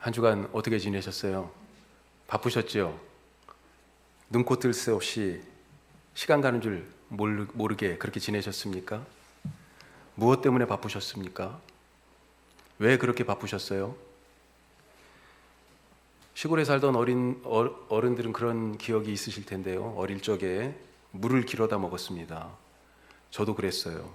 한 주간 어떻게 지내셨어요? 바쁘셨죠? 눈코 뜰 새 없이 시간 가는 줄 모르게 그렇게 지내셨습니까? 무엇 때문에 바쁘셨습니까? 왜 그렇게 바쁘셨어요? 시골에 살던 어른들은 그런 기억이 있으실 텐데요. 어릴 적에 물을 길어다 먹었습니다. 저도 그랬어요.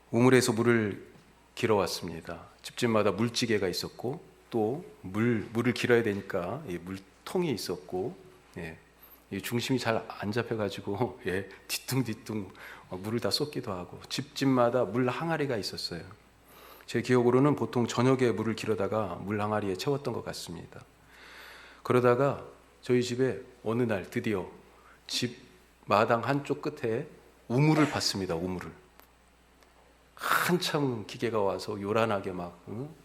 우물에서 물을 길어 왔습니다. 집집마다 물찌개가 있었고 또 물을 길어야 되니까 물통이 있었고, 이 중심이 잘 안 잡혀가지고 뒤뚱뒤뚱 물을 다 쏟기도 하고 집집마다 물 항아리가 있었어요. 제 기억으로는 보통 저녁에 물을 길어다가 물 항아리에 채웠던 것 같습니다. 그러다가 저희 집에 어느 날 드디어 집 마당 한쪽 끝에 우물을 봤습니다. 우물을. 한참 기계가 와서 요란하게 막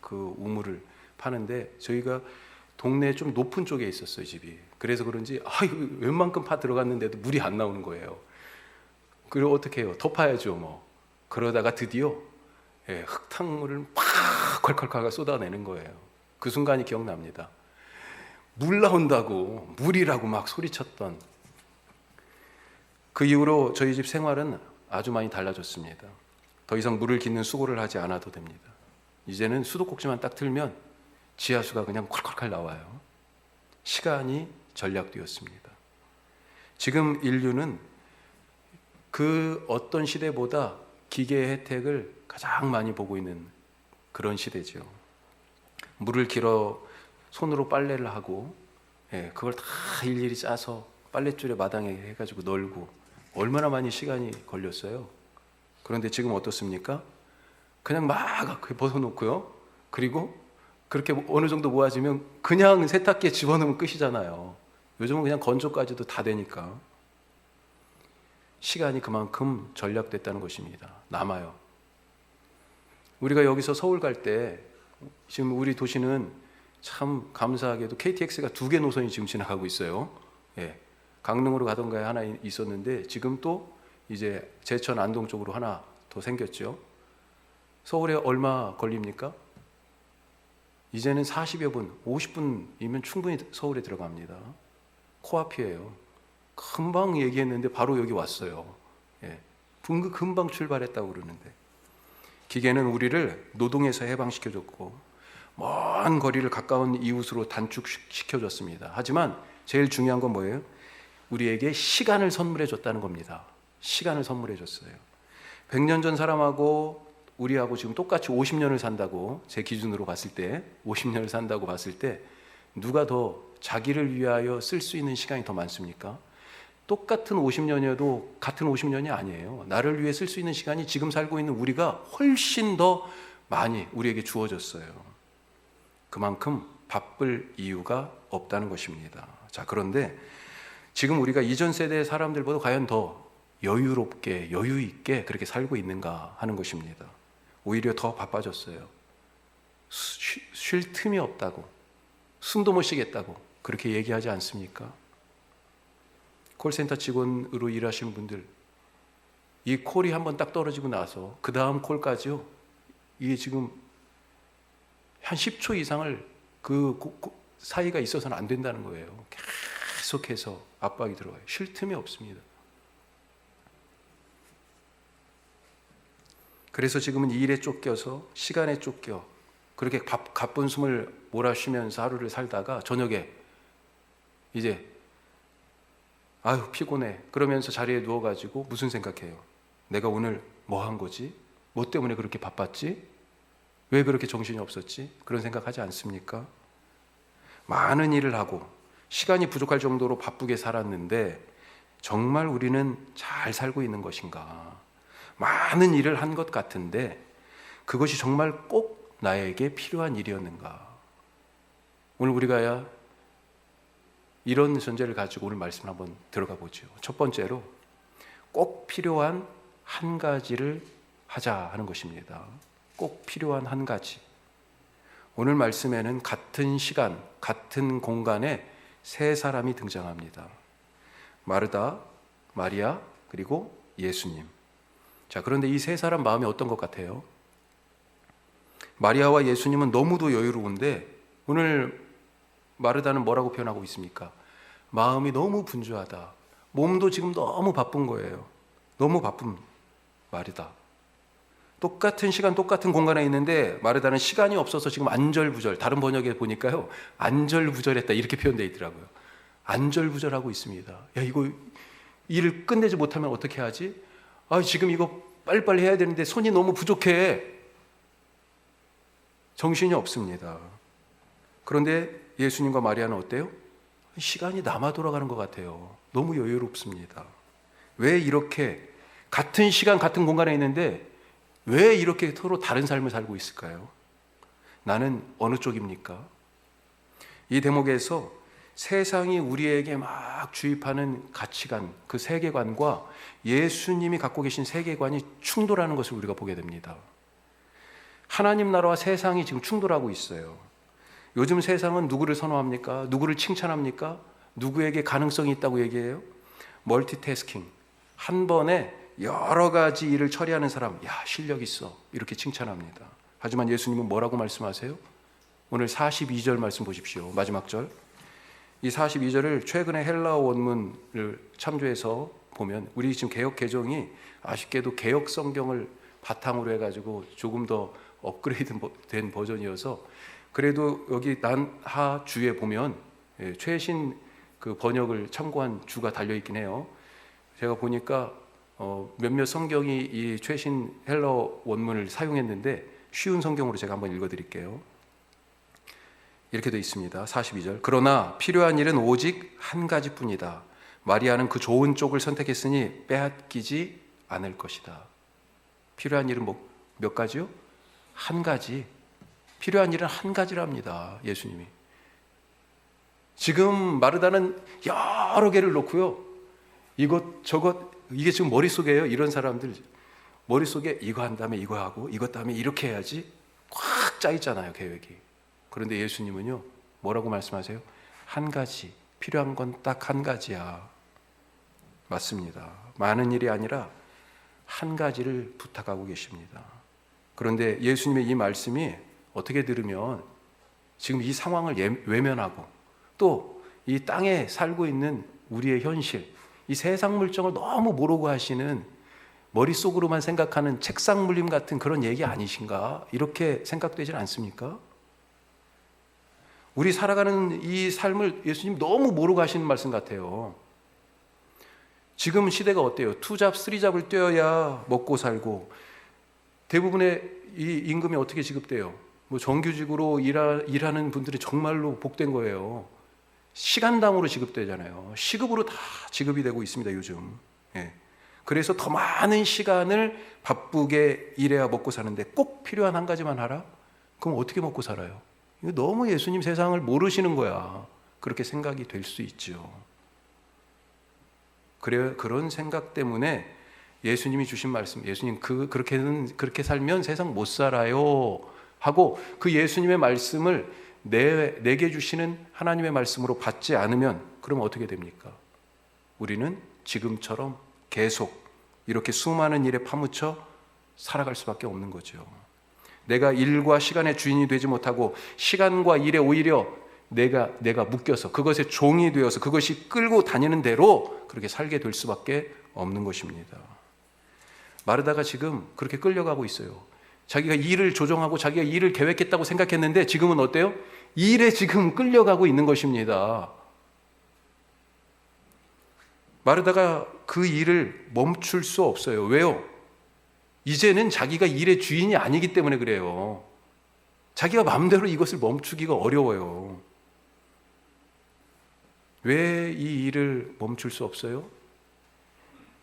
그 우물을 파는데, 저희가 동네에 좀 높은 쪽에 있었어요, 집이. 그래서 그런지 웬만큼 파 들어갔는데도 물이 안 나오는 거예요. 그리고 어떻게 해요? 더 파야죠 뭐. 그러다가 드디어 흙탕물을 막 콸콸콸 쏟아내는 거예요. 그 순간이 기억납니다. 물 나온다고, 물이라고 막 소리쳤던. 그 이후로 저희 집 생활은 아주 많이 달라졌습니다. 더 이상 물을 깃는 수고를 하지 않아도 됩니다. 이제는 수도꼭지만 딱 틀면 지하수가 그냥 콸콸콸 나와요. 시간이 전략되었습니다. 지금 인류는 그 어떤 시대보다 기계의 혜택을 가장 많이 보고 있는 그런 시대죠. 물을 길어 손으로 빨래를 하고, 그걸 다 일일이 짜서 빨랫줄에 마당에 해가지고 널고, 얼마나 많이 시간이 걸렸어요. 그런데 지금 어떻습니까? 그냥 막 벗어놓고요. 그리고 그렇게 어느 정도 모아지면 그냥 세탁기에 집어넣으면 끝이잖아요. 요즘은 그냥 건조까지도 다 되니까. 시간이 그만큼 전략됐다는 것입니다. 남아요. 우리가 여기서 서울 갈 때, 지금 우리 도시는 참 감사하게도 KTX가 2개 노선이 지금 지나가고 있어요. 강릉으로 가던가에 하나 있었는데 지금 또 이제 제천 안동 쪽으로 하나 더 생겼죠. 서울에 얼마 걸립니까? 이제는 40여 분, 50분이면 충분히 서울에 들어갑니다. 코앞이에요. 금방 얘기했는데 바로 여기 왔어요. 금방 출발했다고 그러는데. 기계는 우리를 노동에서 해방시켜줬고 먼 거리를 가까운 이웃으로 단축시켜줬습니다. 하지만 제일 중요한 건 뭐예요? 우리에게 시간을 선물해 줬다는 겁니다. 시간을 선물해 줬어요. 100년 전 사람하고 우리하고 지금 똑같이 50년을 산다고, 제 기준으로 봤을 때 50년을 산다고 봤을 때 누가 더 자기를 위하여 쓸 수 있는 시간이 더 많습니까? 똑같은 50년이어도 같은 50년이 아니에요. 나를 위해 쓸 수 있는 시간이 지금 살고 있는 우리가 훨씬 더 많이 우리에게 주어졌어요. 그만큼 바쁠 이유가 없다는 것입니다. 자, 그런데 지금 우리가 이전 세대 사람들보다 과연 더 여유롭게, 여유 있게 그렇게 살고 있는가 하는 것입니다. 오히려 더 바빠졌어요. 쉴 틈이 없다고, 숨도 못 쉬겠다고 그렇게 얘기하지 않습니까? 콜센터 직원으로 일하시는 분들, 이 콜이 한번 딱 떨어지고 나서 그 다음 콜까지요, 이게 지금 한 10초 이상을 그 사이가 있어서는 안 된다는 거예요. 계속해서 압박이 들어와요. 쉴 틈이 없습니다. 그래서 지금은 일에 쫓겨서, 시간에 쫓겨 그렇게 가쁜 숨을 몰아쉬면서 하루를 살다가 저녁에 이제 아유 피곤해 그러면서 자리에 누워가지고 무슨 생각해요? 내가 오늘 뭐 한 거지? 뭐 때문에 그렇게 바빴지? 왜 그렇게 정신이 없었지? 그런 생각하지 않습니까? 많은 일을 하고 시간이 부족할 정도로 바쁘게 살았는데 정말 우리는 잘 살고 있는 것인가? 많은 일을 한 것 같은데 그것이 정말 꼭 나에게 필요한 일이었는가? 오늘 우리가 이런 전제를 가지고 오늘 말씀을 한번 들어가 보죠. 첫 번째로 꼭 필요한 한 가지를 하자 하는 것입니다. 꼭 필요한 한 가지. 오늘 말씀에는 같은 시간, 같은 공간에 세 사람이 등장합니다. 마르다, 마리아, 그리고 예수님. 자, 그런데 이 세 사람 마음이 어떤 것 같아요? 마리아와 예수님은 너무도 여유로운데 오늘 마르다는 뭐라고 표현하고 있습니까? 마음이 너무 분주하다. 몸도 지금 너무 바쁜 거예요. 너무 바쁜 마르다. 똑같은 시간 똑같은 공간에 있는데 마르다는 시간이 없어서 지금 안절부절, 다른 번역에 보니까요 안절부절했다 이렇게 표현되어 있더라고요. 안절부절하고 있습니다. 야, 이거 일을 끝내지 못하면 어떻게 하지? 지금 이거 빨리빨리 해야 되는데 손이 너무 부족해. 정신이 없습니다. 그런데 예수님과 마리아는 어때요? 시간이 남아 돌아가는 것 같아요. 너무 여유롭습니다. 왜 이렇게 같은 시간 같은 공간에 있는데 왜 이렇게 서로 다른 삶을 살고 있을까요? 나는 어느 쪽입니까? 이 대목에서 세상이 우리에게 막 주입하는 가치관, 그 세계관과 예수님이 갖고 계신 세계관이 충돌하는 것을 우리가 보게 됩니다. 하나님 나라와 세상이 지금 충돌하고 있어요. 요즘 세상은 누구를 선호합니까? 누구를 칭찬합니까? 누구에게 가능성이 있다고 얘기해요? 멀티태스킹, 한 번에 여러 가지 일을 처리하는 사람, 야, 실력 있어, 이렇게 칭찬합니다. 하지만 예수님은 뭐라고 말씀하세요? 오늘 42절 말씀 보십시오. 마지막 절. 이 42절을 최근에 헬라어 원문을 참조해서 보면, 우리 지금 개역 개정이 아쉽게도 개역 성경을 바탕으로 해가지고 조금 더 업그레이드 된 버전이어서, 그래도 여기 난하 주에 보면 최신 그 번역을 참고한 주가 달려있긴 해요. 제가 보니까 몇몇 성경이 이 최신 헬라어 원문을 사용했는데 쉬운 성경으로 제가 한번 읽어드릴게요. 이렇게 되어 있습니다. 42절. 그러나 필요한 일은 오직 한 가지뿐이다. 마리아는 그 좋은 쪽을 선택했으니 빼앗기지 않을 것이다. 필요한 일은 몇 가지요? 한 가지. 필요한 일은 한 가지랍니다. 예수님이. 지금 마르다는 여러 개를 놓고요, 이것 저것, 이게 지금 머릿속에요. 이런 사람들 머릿속에 이거 한 다음에 이거 하고 이것 다음에 이렇게 해야지 꽉 짜 있잖아요, 계획이. 그런데 예수님은요 뭐라고 말씀하세요? 한 가지, 필요한 건 딱 한 가지야. 맞습니다. 많은 일이 아니라 한 가지를 부탁하고 계십니다. 그런데 예수님의 이 말씀이 어떻게 들으면 지금 이 상황을 외면하고 또 이 땅에 살고 있는 우리의 현실, 이 세상 물정을 너무 모르고 하시는, 머릿속으로만 생각하는 책상 물림 같은 그런 얘기 아니신가? 이렇게 생각되질 않습니까? 우리 살아가는 이 삶을 예수님 너무 모르고 하시는 말씀 같아요. 지금 시대가 어때요? 투잡, 쓰리잡을 뛰어야 먹고 살고, 대부분의 이 임금이 어떻게 지급돼요? 정규직으로 일하는 분들이 정말로 복된 거예요. 시간당으로 지급되잖아요. 시급으로 다 지급이 되고 있습니다, 요즘. 예. 그래서 더 많은 시간을 바쁘게 일해야 먹고 사는데 꼭 필요한 한 가지만 하라? 그럼 어떻게 먹고 살아요? 이거 너무 예수님 세상을 모르시는 거야. 그렇게 생각이 될 수 있죠. 그런 생각 때문에 예수님이 주신 말씀, 예수님 그렇게 살면 세상 못 살아요 하고, 그 예수님의 말씀을 내게 주시는 하나님의 말씀으로 받지 않으면 그럼 어떻게 됩니까? 우리는 지금처럼 계속 이렇게 수많은 일에 파묻혀 살아갈 수밖에 없는 거죠. 내가 일과 시간의 주인이 되지 못하고 시간과 일에 오히려 내가 묶여서 그것의 종이 되어서 그것이 끌고 다니는 대로 그렇게 살게 될 수밖에 없는 것입니다. 마르다가 지금 그렇게 끌려가고 있어요. 자기가 일을 조정하고 자기가 일을 계획했다고 생각했는데 지금은 어때요? 일에 지금 끌려가고 있는 것입니다. 마르다가 그 일을 멈출 수 없어요. 왜요? 이제는 자기가 일의 주인이 아니기 때문에 그래요. 자기가 마음대로 이것을 멈추기가 어려워요. 왜 이 일을 멈출 수 없어요?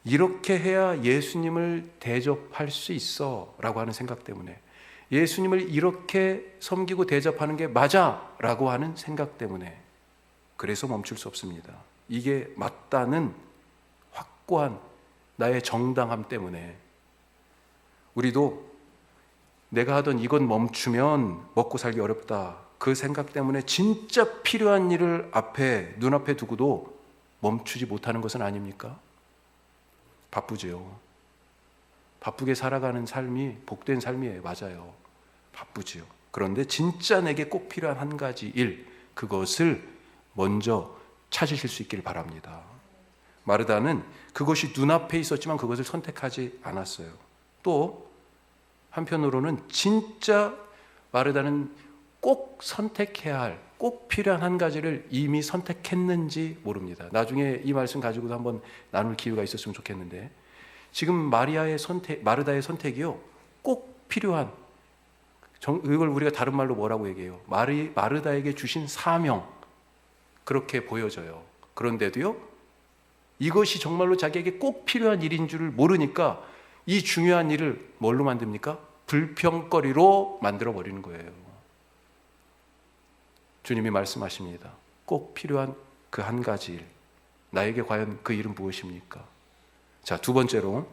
이렇게 해야 예수님을 대접할 수 있어 라고 하는 생각 때문에, 예수님을 이렇게 섬기고 대접하는 게 맞아 라고 하는 생각 때문에, 그래서 멈출 수 없습니다. 이게 맞다는 확고한 나의 정당함 때문에. 우리도 내가 하던 이건 멈추면 먹고 살기 어렵다, 그 생각 때문에 진짜 필요한 일을 눈앞에 두고도 멈추지 못하는 것은 아닙니까? 바쁘죠. 바쁘게 살아가는 삶이 복된 삶이에요. 맞아요. 바쁘지요. 그런데 진짜 내게 꼭 필요한 한 가지 일, 그것을 먼저 찾으실 수 있기를 바랍니다. 마르다는 그것이 눈앞에 있었지만 그것을 선택하지 않았어요. 또 한편으로는 진짜 마르다는 꼭 선택해야 할, 꼭 필요한 한 가지를 이미 선택했는지 모릅니다. 나중에 이 말씀 가지고도 한번 나눌 기회가 있었으면 좋겠는데, 지금 마르다의 선택이요, 꼭 필요한, 이걸 우리가 다른 말로 뭐라고 얘기해요? 마르다에게 주신 사명, 그렇게 보여져요. 그런데도요, 이것이 정말로 자기에게 꼭 필요한 일인 줄을 모르니까 이 중요한 일을 뭘로 만듭니까? 불평거리로 만들어 버리는 거예요. 주님이 말씀하십니다. 꼭 필요한 그 한 가지 일, 나에게 과연 그 일은 무엇입니까? 자, 두 번째로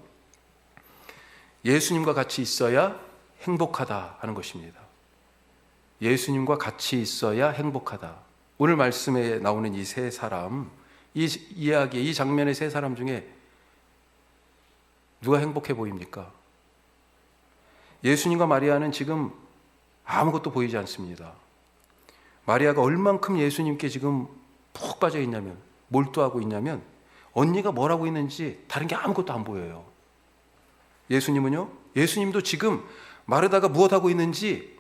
예수님과 같이 있어야 행복하다 하는 것입니다. 예수님과 같이 있어야 행복하다. 오늘 말씀에 나오는 이 세 사람, 이 이야기, 이 장면의 세 사람 중에 누가 행복해 보입니까? 예수님과 마리아는 지금 아무것도 보이지 않습니다. 마리아가 얼만큼 예수님께 지금 푹 빠져 있냐면, 몰두하고 있냐면, 언니가 뭘 하고 있는지 다른 게 아무것도 안 보여요. 예수님은요? 예수님도 지금 마르다가 무엇하고 있는지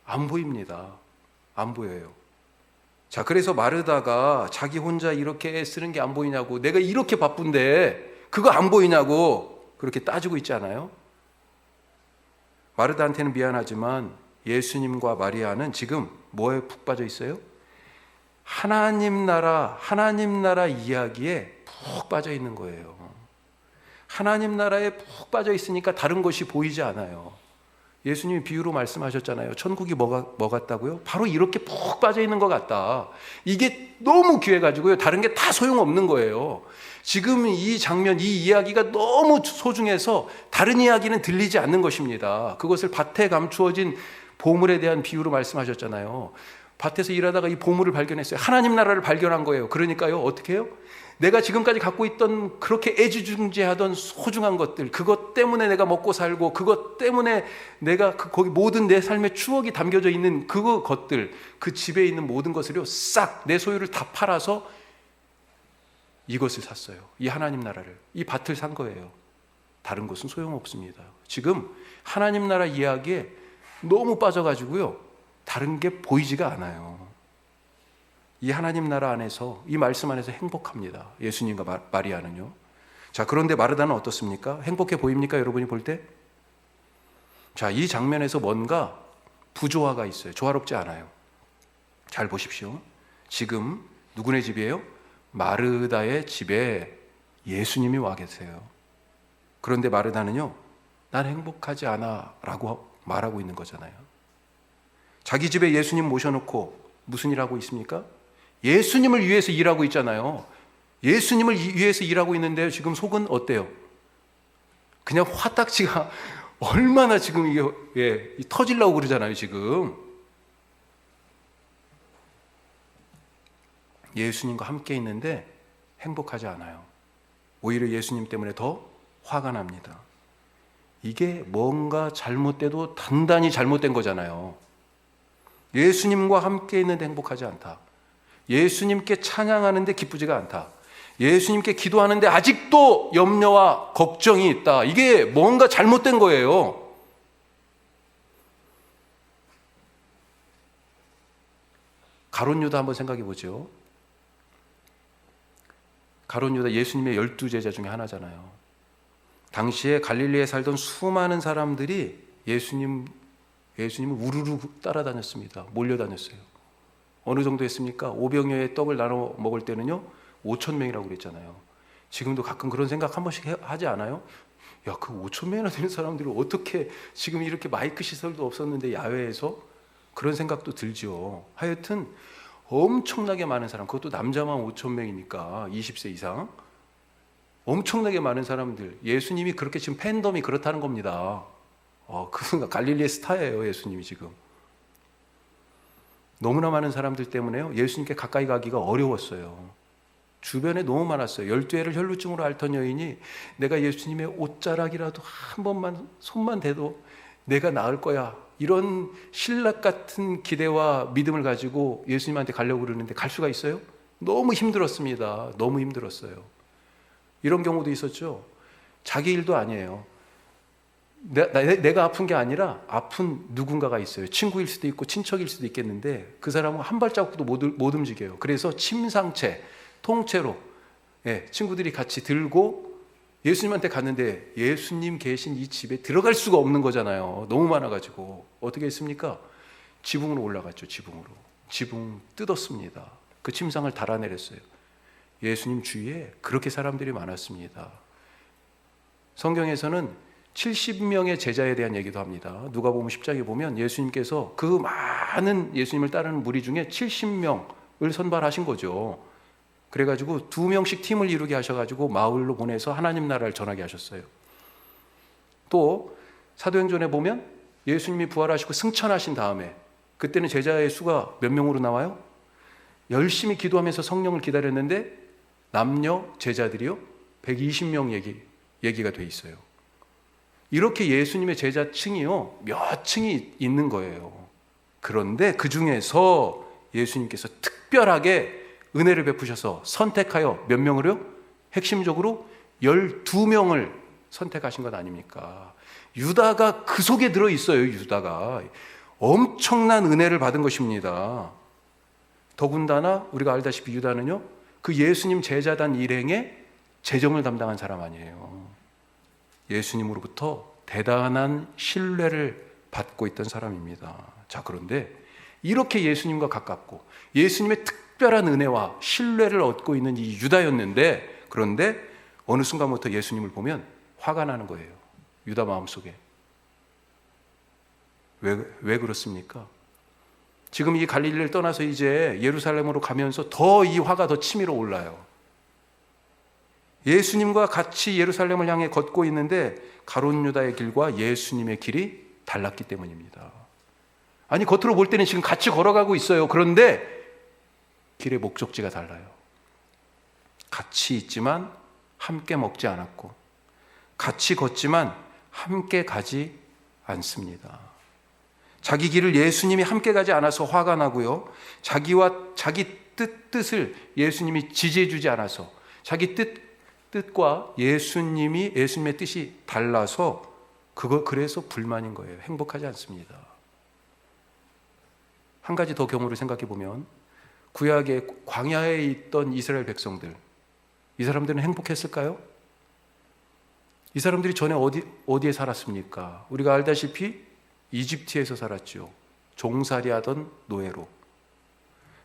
안 보입니다. 안 보여요. 자, 그래서 마르다가 자기 혼자 이렇게 쓰는 게 안 보이냐고, 내가 이렇게 바쁜데 그거 안 보이냐고 그렇게 따지고 있지 않아요? 마르다한테는 미안하지만 예수님과 마리아는 지금 뭐에 푹 빠져 있어요? 하나님 나라 이야기에 푹 빠져 있는 거예요. 하나님 나라에 푹 빠져 있으니까 다른 것이 보이지 않아요. 예수님이 비유로 말씀하셨잖아요. 천국이 뭐 같다고요? 바로 이렇게 푹 빠져 있는 것 같다. 이게 너무 귀해가지고요, 다른 게 다 소용없는 거예요. 지금 이 장면, 이 이야기가 너무 소중해서 다른 이야기는 들리지 않는 것입니다. 그것을 밭에 감추어진 보물에 대한 비유로 말씀하셨잖아요. 밭에서 일하다가 이 보물을 발견했어요. 하나님 나라를 발견한 거예요. 그러니까요, 어떻게 해요? 내가 지금까지 갖고 있던 그렇게 애지중지하던 소중한 것들, 그것 때문에 내가 먹고 살고, 그것 때문에 내가 거기 모든 내 삶의 추억이 담겨져 있는 그것들, 그 집에 있는 모든 것을요, 싹 내 소유를 다 팔아서 이것을 샀어요. 이 하나님 나라를, 이 밭을 산 거예요. 다른 것은 소용없습니다. 지금 하나님 나라 이야기에 너무 빠져가지고요, 다른 게 보이지가 않아요. 이 하나님 나라 안에서, 이 말씀 안에서 행복합니다. 예수님과 마리아는요. 자, 그런데 마르다는 어떻습니까? 행복해 보입니까? 여러분이 볼 때? 자, 이 장면에서 뭔가 부조화가 있어요. 조화롭지 않아요. 잘 보십시오. 지금 누구네 집이에요? 마르다의 집에 예수님이 와 계세요. 그런데 마르다는요, 난 행복하지 않아 라고 말하고 있는 거잖아요. 자기 집에 예수님 모셔놓고 무슨 일 하고 있습니까? 예수님을 위해서 일하고 있잖아요. 예수님을 위해서 일하고 있는데 지금 속은 어때요? 그냥 화딱지가 얼마나 지금 이게 터지려고 그러잖아요, 지금. 예수님과 함께 있는데 행복하지 않아요. 오히려 예수님 때문에 더 화가 납니다. 이게 뭔가 잘못돼도 단단히 잘못된 거잖아요. 예수님과 함께 있는데 행복하지 않다. 예수님께 찬양하는데 기쁘지가 않다. 예수님께 기도하는데 아직도 염려와 걱정이 있다. 이게 뭔가 잘못된 거예요. 가룟 유다 한번 생각해 보죠. 가룟 유다 예수님의 12제자 중에 하나잖아요. 당시에 갈릴리에 살던 수많은 사람들이 예수님을 우르르 따라다녔습니다. 몰려다녔어요. 어느 정도 했습니까? 500여의 떡을 나눠 먹을 때는요, 5,000명이라고 그랬잖아요. 지금도 가끔 그런 생각 한 번씩 하지 않아요? 야, 그 5,000명이나 되는 사람들을 어떻게, 지금 이렇게 마이크 시설도 없었는데 야외에서, 그런 생각도 들죠. 하여튼 엄청나게 많은 사람, 그것도 남자만 5,000명이니까 20세 이상, 엄청나게 많은 사람들, 예수님이 그렇게 지금 팬덤이 그렇다는 겁니다. 그 갈릴리의 스타예요, 예수님이 지금. 너무나 많은 사람들 때문에요, 예수님께 가까이 가기가 어려웠어요. 주변에 너무 많았어요. 12해를 혈루증으로 앓던 여인이 내가 예수님의 옷자락이라도 한 번만 손만 대도 내가 나을 거야, 이런 신락 같은 기대와 믿음을 가지고 예수님한테 가려고 그러는데 갈 수가 있어요? 너무 힘들었습니다. 너무 힘들었어요. 이런 경우도 있었죠. 자기 일도 아니에요. 내가 아픈 게 아니라 아픈 누군가가 있어요. 친구일 수도 있고 친척일 수도 있겠는데 그 사람은 한 발자국도 못 움직여요. 그래서 침상체, 통째로 친구들이 같이 들고 예수님한테 갔는데 예수님 계신 이 집에 들어갈 수가 없는 거잖아요. 너무 많아가지고 어떻게 했습니까? 지붕으로 올라갔죠. 지붕 뜯었습니다. 그 침상을 달아내렸어요. 예수님 주위에 그렇게 사람들이 많았습니다. 성경에서는 70명의 제자에 대한 얘기도 합니다. 누가복음 10장에 보면 예수님께서 그 많은 예수님을 따르는 무리 중에 70명을 선발하신 거죠. 그래가지고 2명씩 팀을 이루게 하셔가지고 마을로 보내서 하나님 나라를 전하게 하셨어요. 또 사도행전에 보면 예수님이 부활하시고 승천하신 다음에 그때는 제자의 수가 몇 명으로 나와요? 열심히 기도하면서 성령을 기다렸는데 남녀 제자들이요 120명 얘기가 돼 있어요. 이렇게 예수님의 제자층이요 몇 층이 있는 거예요. 그런데 그 중에서 예수님께서 특별하게 은혜를 베푸셔서 선택하여 몇 명을요? 핵심적으로 12명을 선택하신 것 아닙니까? 유다가 그 속에 들어있어요. 유다가 엄청난 은혜를 받은 것입니다. 더군다나 우리가 알다시피 유다는요 그 예수님 제자단 일행의 재정을 담당한 사람 아니에요. 예수님으로부터 대단한 신뢰를 받고 있던 사람입니다. 자, 그런데 이렇게 예수님과 가깝고 예수님의 특별한 은혜와 신뢰를 얻고 있는 이 유다였는데 그런데 어느 순간부터 예수님을 보면 화가 나는 거예요. 유다 마음속에. 왜 그렇습니까? 지금 이 갈릴리를 떠나서 이제 예루살렘으로 가면서 더 이 화가 더 치밀어 올라요. 예수님과 같이 예루살렘을 향해 걷고 있는데 가룟 유다의 길과 예수님의 길이 달랐기 때문입니다. 아니 겉으로 볼 때는 지금 같이 걸어가고 있어요. 그런데 길의 목적지가 달라요. 같이 있지만 함께 먹지 않았고 같이 걷지만 함께 가지 않습니다. 자기 길을 예수님이 함께 가지 않아서 화가 나고요. 자기 뜻을 예수님이 지지해 주지 않아서 자기 뜻과 예수님의 뜻이 달라서 그래서 불만인 거예요. 행복하지 않습니다. 한 가지 더 경우를 생각해 보면 구약의 광야에 있던 이스라엘 백성들, 이 사람들은 행복했을까요? 이 사람들이 전에 어디에 살았습니까? 우리가 알다시피 이집트에서 살았죠. 종살이하던 노예로.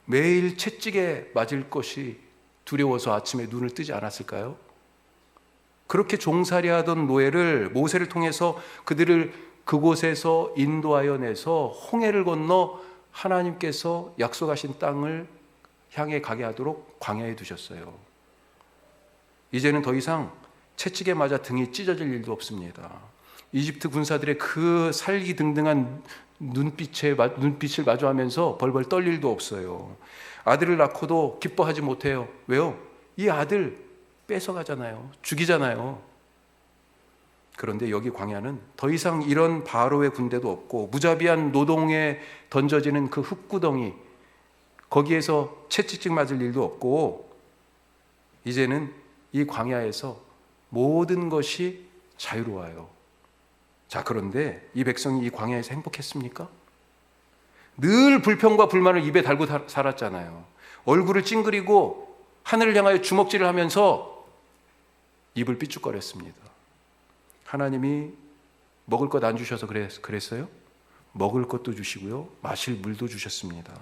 매일 채찍에 맞을 것이 두려워서 아침에 눈을 뜨지 않았을까요? 그렇게 종살이하던 노예를 모세를 통해서 그들을 그곳에서 인도하여 내서 홍해를 건너 하나님께서 약속하신 땅을 향해 가게 하도록 광야에 두셨어요. 이제는 더 이상 채찍에 맞아 등이 찢어질 일도 없습니다. 이집트 군사들의 그 살기등등한 눈빛을 마주하면서 벌벌 떨 일도 없어요. 아들을 낳고도 기뻐하지 못해요. 왜요? 이 아들 뺏어가잖아요. 죽이잖아요. 그런데 여기 광야는 더 이상 이런 바로의 군대도 없고 무자비한 노동에 던져지는 그 흙구덩이, 거기에서 채찍질 맞을 일도 없고 이제는 이 광야에서 모든 것이 자유로워요. 자, 그런데 이 백성이 이 광야에서 행복했습니까? 늘 불평과 불만을 입에 달고 살았잖아요. 얼굴을 찡그리고 하늘을 향하여 주먹질을 하면서 입을 삐죽거렸습니다. 하나님이 먹을 것 안 주셔서 그랬어요? 먹을 것도 주시고요, 마실 물도 주셨습니다.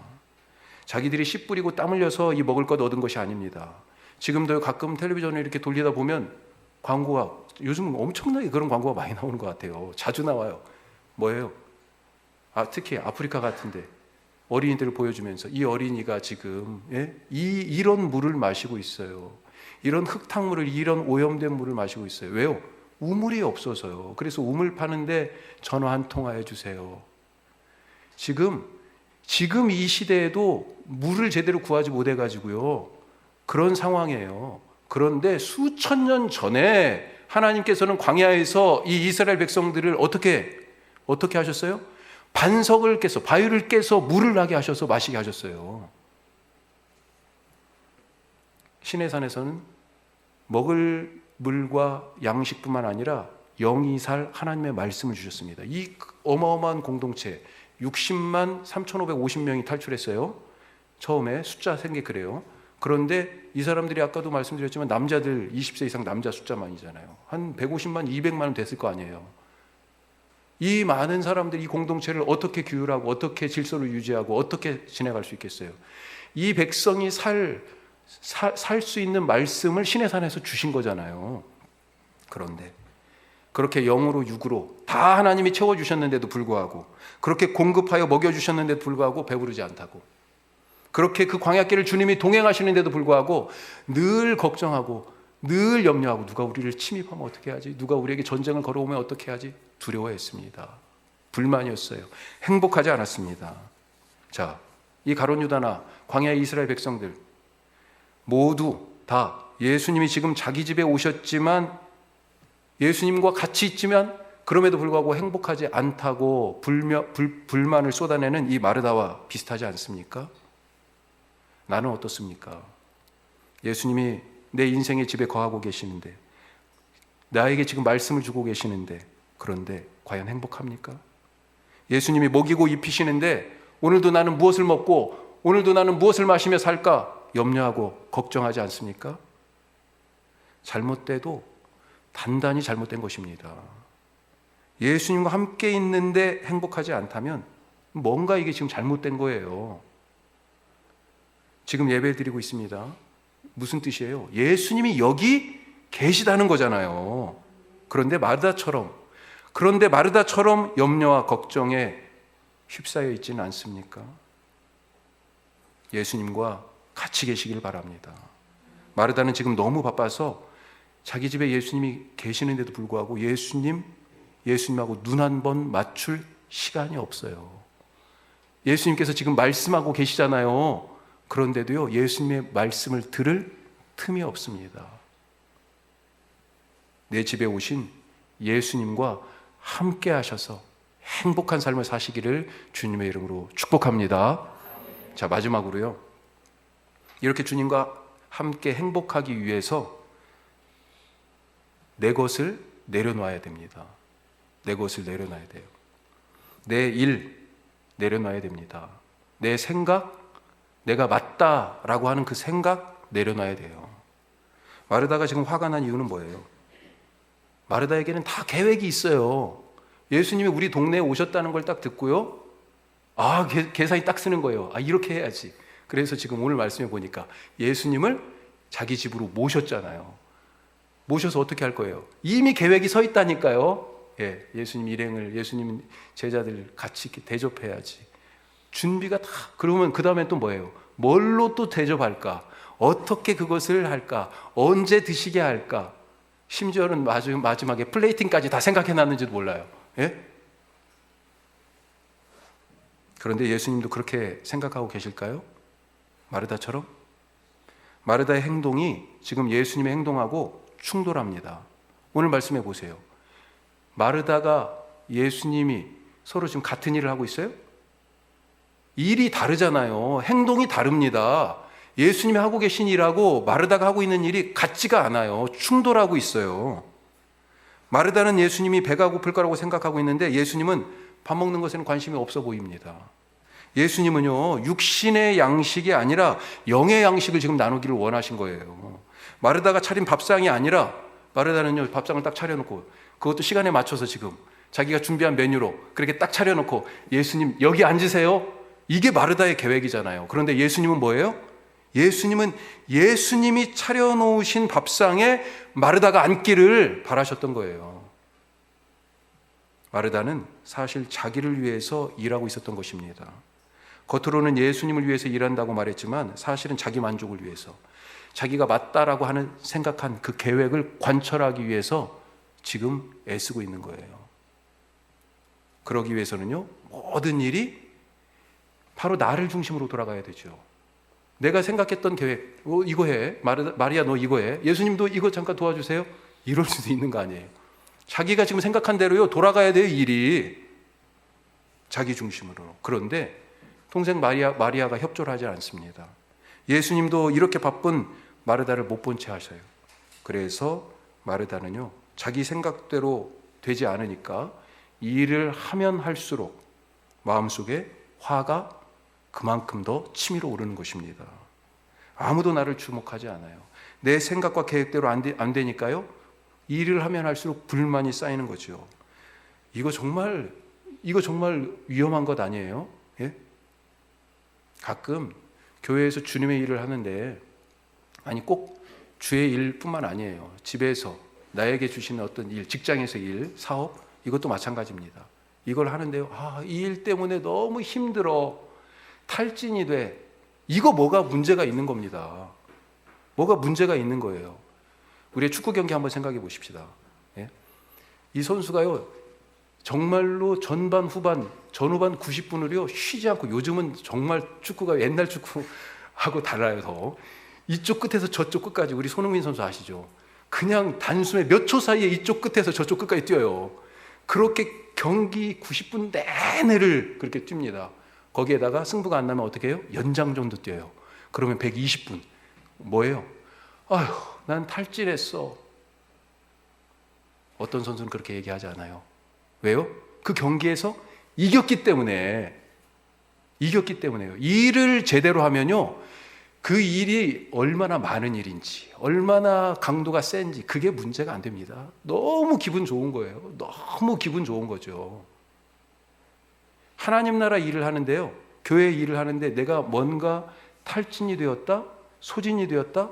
자기들이 씨 뿌리고 땀 흘려서 이 먹을 것 얻은 것이 아닙니다. 지금도 가끔 텔레비전에 이렇게 돌리다 보면 광고가, 요즘 엄청나게 그런 광고가 많이 나오는 것 같아요. 자주 나와요. 뭐예요? 특히 아프리카 같은데 어린이들을 보여주면서 이 어린이가 지금 이런 물을 마시고 있어요. 이런 흙탕물을, 이런 오염된 물을 마시고 있어요. 왜요? 우물이 없어서요. 그래서 우물 파는데 전화 한 통화해 주세요. 지금 이 시대에도 물을 제대로 구하지 못해가지고요, 그런 상황이에요. 그런데 수천 년 전에 하나님께서는 광야에서 이 이스라엘 백성들을 어떻게 하셨어요? 반석을 깨서, 바위를 깨서 물을 나게 하셔서 마시게 하셨어요. 시내산에서는 먹을 물과 양식뿐만 아니라 영이 살 하나님의 말씀을 주셨습니다. 이 어마어마한 공동체 60만 3,550명이 탈출했어요. 처음에 숫자 생게 그래요. 그런데 이 사람들이 아까도 말씀드렸지만 남자들 20세 이상 남자 숫자만이잖아요. 한 150만 200만 됐을 거 아니에요. 이 많은 사람들이 이 공동체를 어떻게 규율하고 어떻게 질서를 유지하고 어떻게 지내갈 수 있겠어요? 이 백성이 살 수 있는 말씀을 시내산에서 주신 거잖아요. 그런데 그렇게 영으로 육으로 다 하나님이 채워주셨는데도 불구하고, 그렇게 공급하여 먹여주셨는데도 불구하고 배부르지 않다고, 그렇게 그 광야길을 주님이 동행하시는데도 불구하고 늘 걱정하고 늘 염려하고, 누가 우리를 침입하면 어떻게 하지? 누가 우리에게 전쟁을 걸어오면 어떻게 하지? 두려워했습니다. 불만이었어요. 행복하지 않았습니다. 자, 이 가룟 유다나 광야의 이스라엘 백성들 모두 다 예수님이 지금 자기 집에 오셨지만, 예수님과 같이 있지만 그럼에도 불구하고 행복하지 않다고 불만을 쏟아내는 이 마르다와 비슷하지 않습니까? 나는 어떻습니까? 예수님이 내 인생의 집에 거하고 계시는데, 나에게 지금 말씀을 주고 계시는데, 그런데 과연 행복합니까? 예수님이 먹이고 입히시는데 오늘도 나는 무엇을 먹고 오늘도 나는 무엇을 마시며 살까 염려하고 걱정하지 않습니까? 잘못돼도 단단히 잘못된 것입니다. 예수님과 함께 있는데 행복하지 않다면 뭔가 이게 지금 잘못된 거예요. 지금 예배 드리고 있습니다. 무슨 뜻이에요? 예수님이 여기 계시다는 거잖아요. 그런데 마르다처럼 염려와 걱정에 휩싸여 있지는 않습니까? 예수님과 같이 계시길 바랍니다. 마르다는 지금 너무 바빠서 자기 집에 예수님이 계시는데도 불구하고 예수님하고 눈 한 번 맞출 시간이 없어요. 예수님께서 지금 말씀하고 계시잖아요. 그런데도요, 예수님의 말씀을 들을 틈이 없습니다. 내 집에 오신 예수님과 함께 하셔서 행복한 삶을 사시기를 주님의 이름으로 축복합니다. 자, 마지막으로요, 이렇게 주님과 함께 행복하기 위해서 내 것을 내려놔야 됩니다. 내 것을 내려놔야 돼요. 내 일 내려놔야 됩니다. 내 생각, 내가 맞다라고 하는 그 생각 내려놔야 돼요. 마르다가 지금 화가 난 이유는 뭐예요? 마르다에게는 다 계획이 있어요. 예수님이 우리 동네에 오셨다는 걸 딱 듣고요, 계산이 딱 쓰는 거예요. 이렇게 해야지. 그래서 지금 오늘 말씀해 보니까 예수님을 자기 집으로 모셨잖아요. 모셔서 어떻게 할 거예요? 이미 계획이 서 있다니까요. 예수님 일행을, 예수님 제자들 같이 이렇게 대접해야지. 준비가 다. 그러면 그 다음에 또 뭐예요? 뭘로 또 대접할까? 어떻게 그것을 할까? 언제 드시게 할까? 심지어는 마지막에 플레이팅까지 다 생각해놨는지도 몰라요. 그런데 예수님도 그렇게 생각하고 계실까요? 마르다처럼? 마르다의 행동이 지금 예수님의 행동하고 충돌합니다. 오늘 말씀해 보세요. 마르다가 예수님이 서로 지금 같은 일을 하고 있어요? 일이 다르잖아요. 행동이 다릅니다. 예수님이 하고 계신 일하고 마르다가 하고 있는 일이 같지가 않아요. 충돌하고 있어요. 마르다는 예수님이 배가 고플 거라고 생각하고 있는데, 예수님은 밥 먹는 것에는 관심이 없어 보입니다. 예수님은요, 육신의 양식이 아니라 영의 양식을 지금 나누기를 원하신 거예요. 마르다가 차린 밥상이 아니라, 마르다는요, 밥상을 딱 차려놓고, 그것도 시간에 맞춰서 지금 자기가 준비한 메뉴로 그렇게 딱 차려놓고, 예수님 여기 앉으세요. 이게 마르다의 계획이잖아요. 그런데 예수님은 뭐예요? 예수님은 예수님이 차려놓으신 밥상에 마르다가 앉기를 바라셨던 거예요. 마르다는 사실 자기를 위해서 일하고 있었던 것입니다. 겉으로는 예수님을 위해서 일한다고 말했지만 사실은 자기 만족을 위해서, 자기가 맞다라고 하는 생각한 그 계획을 관철하기 위해서 지금 애쓰고 있는 거예요. 그러기 위해서는요, 모든 일이 바로 나를 중심으로 돌아가야 되죠. 내가 생각했던 계획, 이거 해. 마리아 너 이거 해. 예수님도 이거 잠깐 도와주세요. 이럴 수도 있는 거 아니에요. 자기가 지금 생각한 대로요, 돌아가야 돼요, 일이. 자기 중심으로. 그런데 동생 마리아가 협조를 하지 않습니다. 예수님도 이렇게 바쁜 마르다를 못 본 채 하셔요. 그래서 마르다는요, 자기 생각대로 되지 않으니까 이 일을 하면 할수록 마음속에 화가 그만큼 더 치밀어 오르는 것입니다. 아무도 나를 주목하지 않아요. 내 생각과 계획대로 안 되니까요, 이 일을 하면 할수록 불만이 쌓이는 거죠. 이거 정말 위험한 것 아니에요? 예? 가끔 교회에서 주님의 일을 하는데, 아니 꼭 주의 일뿐만 아니에요. 집에서 나에게 주시는 어떤 일, 직장에서 일, 사업, 이것도 마찬가지입니다. 이걸 하는데요, 이 일 때문에 너무 힘들어, 탈진이 돼. 이거 뭐가 문제가 있는 겁니다. 뭐가 문제가 있는 거예요. 우리의 축구 경기 한번 생각해 보십시다. 예? 이 선수가요, 정말로 전반, 후반, 전후반 90분을요 쉬지 않고, 요즘은 정말 축구가 옛날 축구하고 달라요. 더 이쪽 끝에서 저쪽 끝까지, 우리 손흥민 선수 아시죠? 그냥 단숨에 몇 초 사이에 이쪽 끝에서 저쪽 끝까지 뛰어요. 그렇게 경기 90분 내내를 그렇게 뜁니다. 거기에다가 승부가 안 나면 어떻게 해요? 연장 정도 뛰어요. 그러면 120분. 뭐예요? 아휴, 난 탈진했어. 어떤 선수는 그렇게 얘기하지 않아요. 왜요? 그 경기에서 이겼기 때문에요. 일을 제대로 하면요, 그 일이 얼마나 많은 일인지, 얼마나 강도가 센지, 그게 문제가 안 됩니다. 너무 기분 좋은 거예요. 너무 기분 좋은 거죠. 하나님 나라 일을 하는데요, 교회 일을 하는데 내가 뭔가 탈진이 되었다, 소진이 되었다,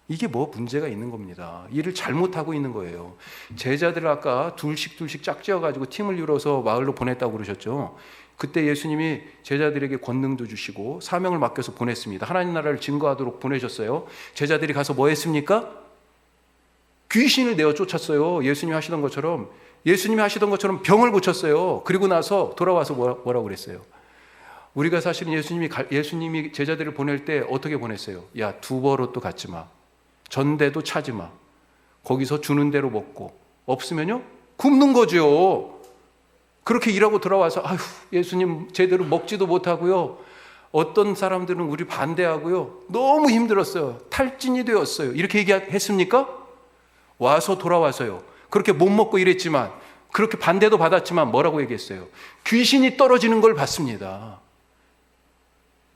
이게 뭐 문제가 있는 겁니다. 일을 잘못하고 있는 거예요. 제자들을 아까 둘씩 짝지어가지고 팀을 이뤄서 마을로 보냈다고 그러셨죠. 그때 예수님이 제자들에게 권능도 주시고 사명을 맡겨서 보냈습니다. 하나님 나라를 증거하도록 보내셨어요. 제자들이 가서 뭐 했습니까? 귀신을 내어 쫓았어요. 예수님이 하시던 것처럼 병을 고쳤어요. 그리고 나서 돌아와서 뭐라고 그랬어요? 우리가 사실은 예수님이 제자들을 보낼 때 어떻게 보냈어요? 야, 두버릇도 갖지 마. 전대도 차지 마. 거기서 주는 대로 먹고, 없으면요 굶는 거죠. 그렇게 일하고 돌아와서 아휴, 예수님 제대로 먹지도 못하고요, 어떤 사람들은 우리 반대하고요, 너무 힘들었어요. 탈진이 되었어요. 이렇게 얘기했습니까? 돌아와서요, 그렇게 못 먹고 일했지만, 그렇게 반대도 받았지만 뭐라고 얘기했어요? 귀신이 떨어지는 걸 봤습니다.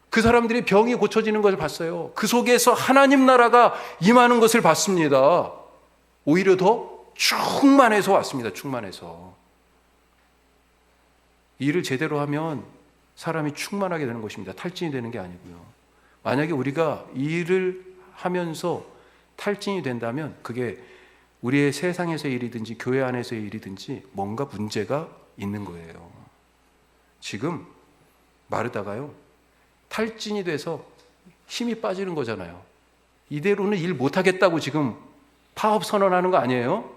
그 사람들이 병이 고쳐지는 것을 봤어요. 그 속에서 하나님 나라가 임하는 것을 봤습니다. 오히려 더 충만해서 왔습니다. 충만해서. 일을 제대로 하면 사람이 충만하게 되는 것입니다. 탈진이 되는 게 아니고요. 만약에 우리가 일을 하면서 탈진이 된다면 그게 우리의 세상에서의 일이든지 교회 안에서의 일이든지 뭔가 문제가 있는 거예요. 지금 마르다가요, 탈진이 돼서 힘이 빠지는 거잖아요. 이대로는 일 못하겠다고 지금 파업 선언하는 거 아니에요?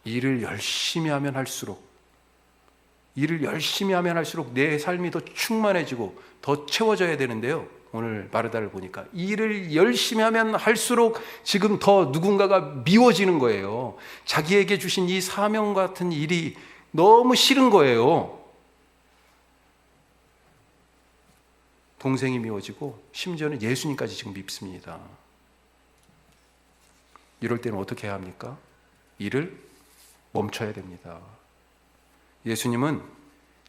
일을 열심히 하면 할수록 내 삶이 더 충만해지고 더 채워져야 되는데요, 오늘 마르다를 보니까 일을 열심히 하면 할수록 지금 더 누군가가 미워지는 거예요. 자기에게 주신 이 사명 같은 일이 너무 싫은 거예요. 동생이 미워지고 심지어는 예수님까지 지금 밉습니다. 이럴 때는 어떻게 해야 합니까? 일을 멈춰야 됩니다. 예수님은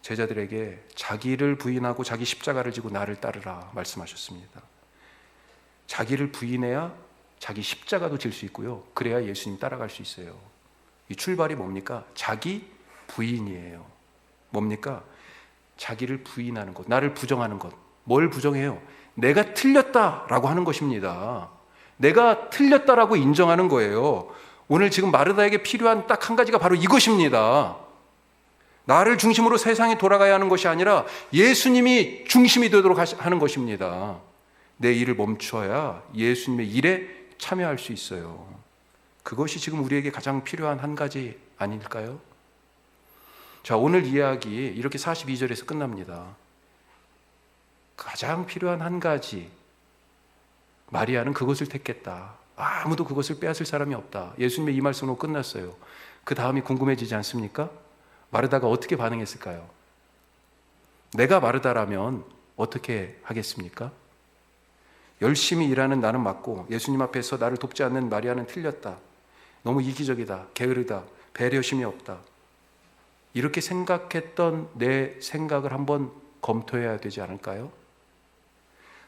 제자들에게 자기를 부인하고 자기 십자가를 지고 나를 따르라 말씀하셨습니다. 자기를 부인해야 자기 십자가도 질 수 있고요, 그래야 예수님 따라갈 수 있어요. 이 출발이 뭡니까? 자기 부인이에요. 뭡니까? 자기를 부인하는 것, 나를 부정하는 것. 뭘 부정해요? 내가 틀렸다라고 하는 것입니다. 내가 틀렸다라고 인정하는 거예요. 오늘 지금 마르다에게 필요한 딱 한 가지가 바로 이것입니다. 나를 중심으로 세상이 돌아가야 하는 것이 아니라 예수님이 중심이 되도록 하는 것입니다. 내 일을 멈춰야 예수님의 일에 참여할 수 있어요. 그것이 지금 우리에게 가장 필요한 한 가지 아닐까요? 자, 오늘 이야기 이렇게 42절에서 끝납니다. 가장 필요한 한 가지, 마리아는 그것을 택했다. 아무도 그것을 빼앗을 사람이 없다. 예수님의 이 말씀으로 끝났어요. 그 다음이 궁금해지지 않습니까? 마르다가 어떻게 반응했을까요? 내가 마르다라면 어떻게 하겠습니까? 열심히 일하는 나는 맞고 예수님 앞에서 나를 돕지 않는 마리아는 틀렸다. 너무 이기적이다. 게으르다. 배려심이 없다. 이렇게 생각했던 내 생각을 한번 검토해야 되지 않을까요?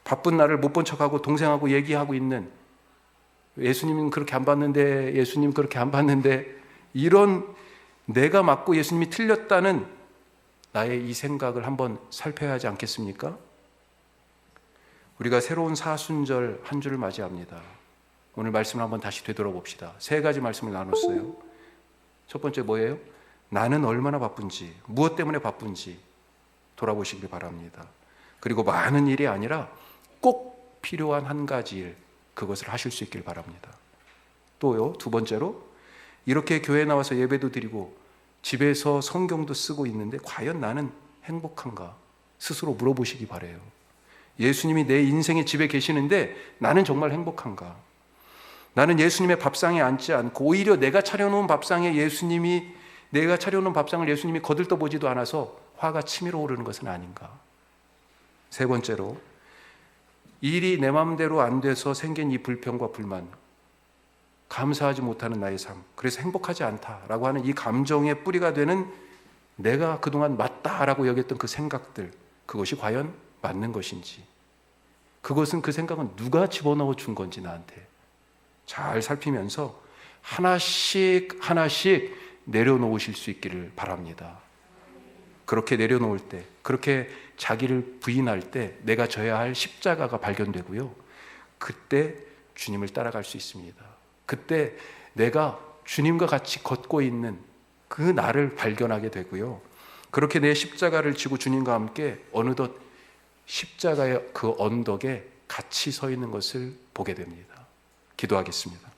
바쁜 나를 못 본 척하고 동생하고 얘기하고 있는, 예수님은 그렇게 안 봤는데, 예수님 그렇게 안 봤는데, 이런 내가 맞고 예수님이 틀렸다는 나의 이 생각을 한번 살펴야 하지 않겠습니까? 우리가 새로운 사순절 한 주를 맞이합니다. 오늘 말씀을 한번 다시 되돌아봅시다. 세 가지 말씀을 나눴어요. 첫 번째 뭐예요? 나는 얼마나 바쁜지, 무엇 때문에 바쁜지 돌아보시길 바랍니다. 그리고 많은 일이 아니라 꼭 필요한 한 가지 일, 그것을 하실 수 있길 바랍니다. 또요, 두 번째로, 이렇게 교회에 나와서 예배도 드리고 집에서 성경도 쓰고 있는데 과연 나는 행복한가? 스스로 물어보시기 바라요. 예수님이 내 인생의 집에 계시는데 나는 정말 행복한가? 나는 예수님의 밥상에 앉지 않고 오히려 내가 차려놓은 밥상을 예수님이 거들떠보지도 않아서 화가 치밀어 오르는 것은 아닌가? 세 번째로, 일이 내 마음대로 안 돼서 생긴 이 불평과 불만, 감사하지 못하는 나의 삶, 그래서 행복하지 않다라고 하는 이 감정의 뿌리가 되는 내가 그동안 맞다라고 여겼던 그 생각들, 그것이 과연 맞는 것인지, 그것은 그 생각은 누가 집어넣어 준 건지 나한테 잘 살피면서 하나씩 내려놓으실 수 있기를 바랍니다. 그렇게 내려놓을 때, 그렇게 자기를 부인할 때 내가 져야 할 십자가가 발견되고요, 그때 주님을 따라갈 수 있습니다. 그때 내가 주님과 같이 걷고 있는 그 나를 발견하게 되고요, 그렇게 내 십자가를 지고 주님과 함께 어느덧 십자가의 그 언덕에 같이 서 있는 것을 보게 됩니다. 기도하겠습니다.